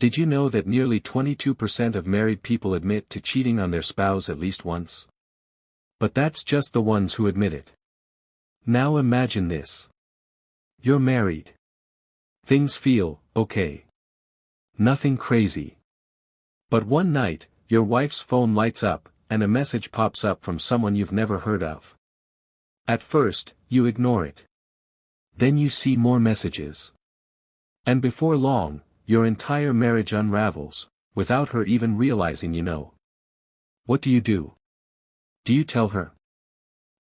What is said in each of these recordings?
Did you know that nearly 22% of married people admit to cheating on their spouse at least once? But that's just the ones who admit it. Now imagine this. You're married. Things feel okay. Nothing crazy. But one night, your wife's phone lights up, and a message pops up from someone you've never heard of. At first, you ignore it. Then you see more messages. And before long, your entire marriage unravels, without her even realizing you know. What do? Do you tell her?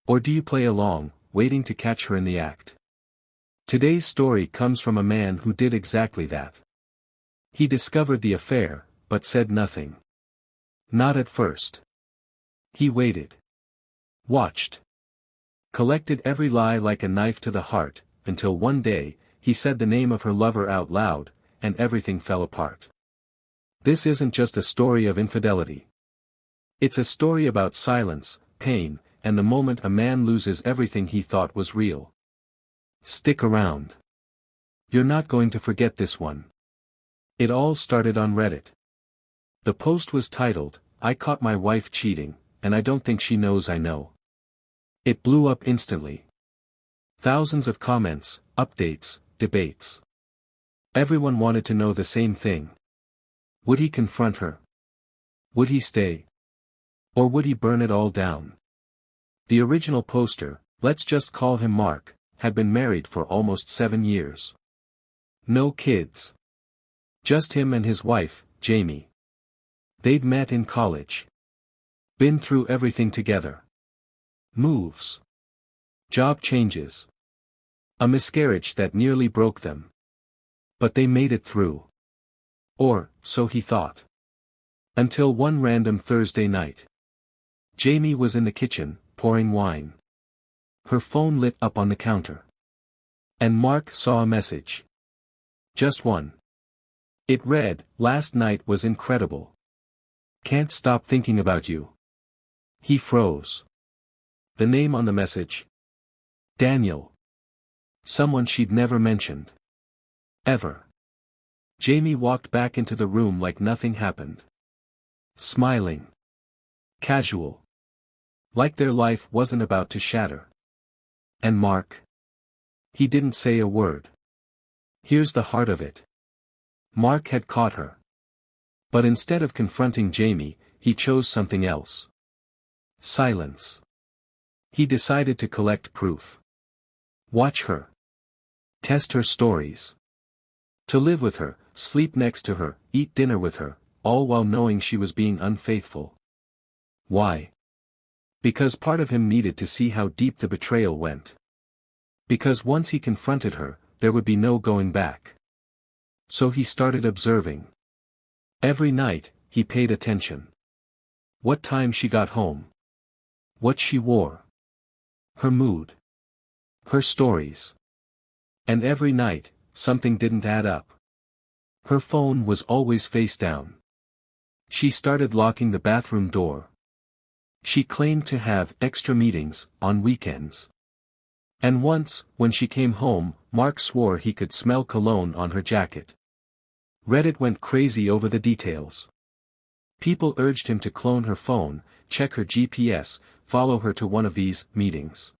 Or do you play along, waiting to catch her in the act? Today's story comes from a man who did exactly that. He discovered the affair, but said nothing. Not at first. He waited. Watched. Collected every lie like a knife to the heart, until one day, he said the name of her lover out loud, and everything fell apart. This isn't just a story of infidelity. It's a story about silence, pain, and the moment a man loses everything he thought was real. Stick around. You're not going to forget this one. It all started on Reddit. The post was titled, "I caught my wife cheating, and I don't think she knows I know." It blew up instantly. Thousands of comments, updates, debates. Everyone wanted to know the same thing. Would he confront her? Would he stay? Or would he burn it all down? The original poster, let's just call him Mark, had been married for almost 7 years. No kids. Just him and his wife, Jamie. They'd met in college. Been through everything together. Moves. Job changes. A miscarriage that nearly broke them. But they made it through. Or, so he thought. Until one random Thursday night. Jamie was in the kitchen, pouring wine. Her phone lit up on the counter. And Mark saw a message. Just one. It read, "Last night was incredible. Can't stop thinking about you." He froze. The name on the message? Daniel. Someone she'd never mentioned. Ever. Jamie walked back into the room like nothing happened. Smiling. Casual. Like their life wasn't about to shatter. And Mark? He didn't say a word. Here's the heart of it. Mark had caught her. But instead of confronting Jamie, he chose something else. Silence. He decided to collect proof. Watch her. Test her stories. To live with her, sleep next to her, eat dinner with her, all while knowing she was being unfaithful. Why? Because part of him needed to see how deep the betrayal went. Because once he confronted her, there would be no going back. So he started observing. Every night, he paid attention. What time she got home. What she wore. Her mood. Her stories. And every night, something didn't add up. Her phone was always face down. She started locking the bathroom door. She claimed to have extra meetings on weekends. And once, when she came home, Mark swore he could smell cologne on her jacket. Reddit went crazy over the details. People urged him to clone her phone, check her GPS, follow her to one of these meetings.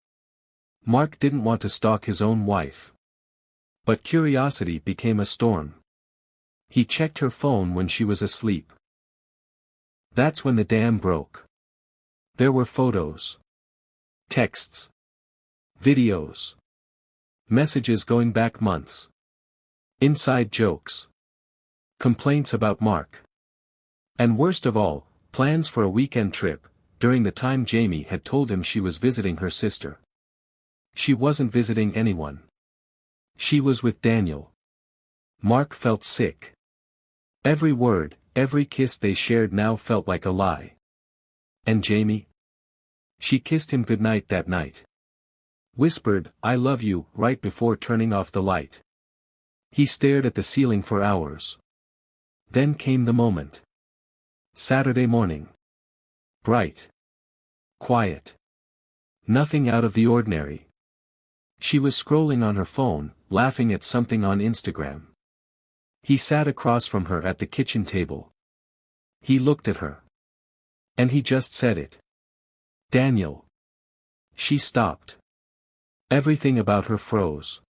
Mark didn't want to stalk his own wife. But curiosity became a storm. He checked her phone when she was asleep. That's when the dam broke. There were photos. Texts. Videos. Messages going back months. Inside jokes. Complaints about Mark. And worst of all, plans for a weekend trip, during the time Jamie had told him she was visiting her sister. She wasn't visiting anyone. She was with Daniel. Mark felt sick. Every word, every kiss they shared now felt like a lie. And Jamie? She kissed him goodnight that night. Whispered, "I love you," right before turning off the light. He stared at the ceiling for hours. Then came the moment. Saturday morning. Bright. Quiet. Nothing out of the ordinary. She was scrolling on her phone, laughing at something on Instagram. He sat across from her at the kitchen table. He looked at her. And he just said it. Daniel. She stopped. Everything about her froze.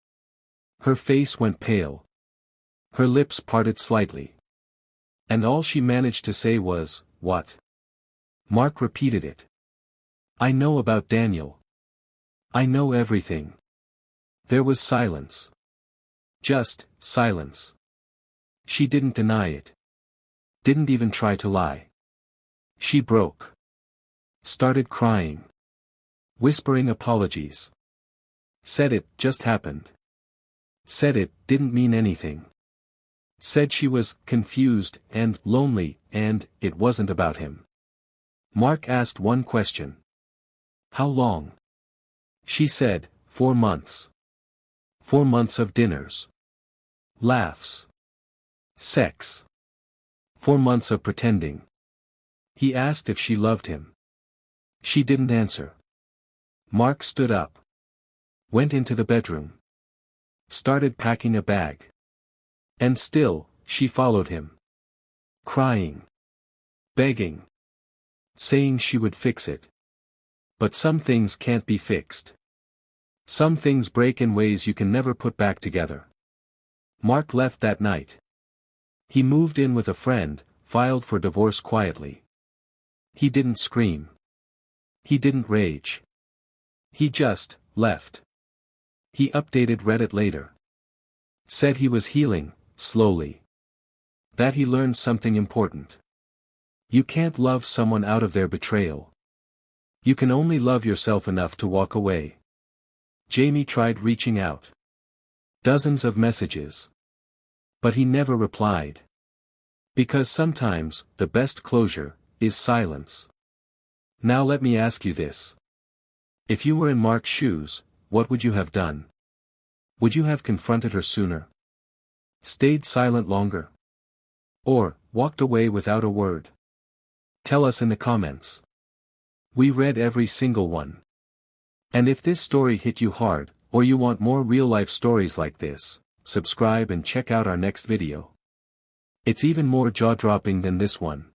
Her face went pale. Her lips parted slightly. And all she managed to say was, "What?" Mark repeated it. "I know about Daniel. I know everything." There was silence. Just silence. She didn't deny it. Didn't even try to lie. She broke. Started crying. Whispering apologies. Said it just happened. Said it didn't mean anything. Said she was confused and lonely and it wasn't about him. Mark asked one question. "How long?" She said, 4 months. 4 months of dinners. Laughs. Sex. 4 months of pretending. He asked if she loved him. She didn't answer. Mark stood up. Went into the bedroom. Started packing a bag. And still, she followed him. Crying. Begging. Saying she would fix it. But some things can't be fixed. Some things break in ways you can never put back together. Mark left that night. He moved in with a friend, filed for divorce quietly. He didn't scream. He didn't rage. He just left. He updated Reddit later. Said he was healing, slowly. That he learned something important. You can't love someone out of their betrayal. You can only love yourself enough to walk away. Jamie tried reaching out. Dozens of messages. But he never replied. Because sometimes, the best closure is silence. Now let me ask you this. If you were in Mark's shoes, what would you have done? Would you have confronted her sooner? Stayed silent longer? Or, walked away without a word? Tell us in the comments. We read every single one. And if this story hit you hard, or you want more real-life stories like this, subscribe and check out our next video. It's even more jaw-dropping than this one.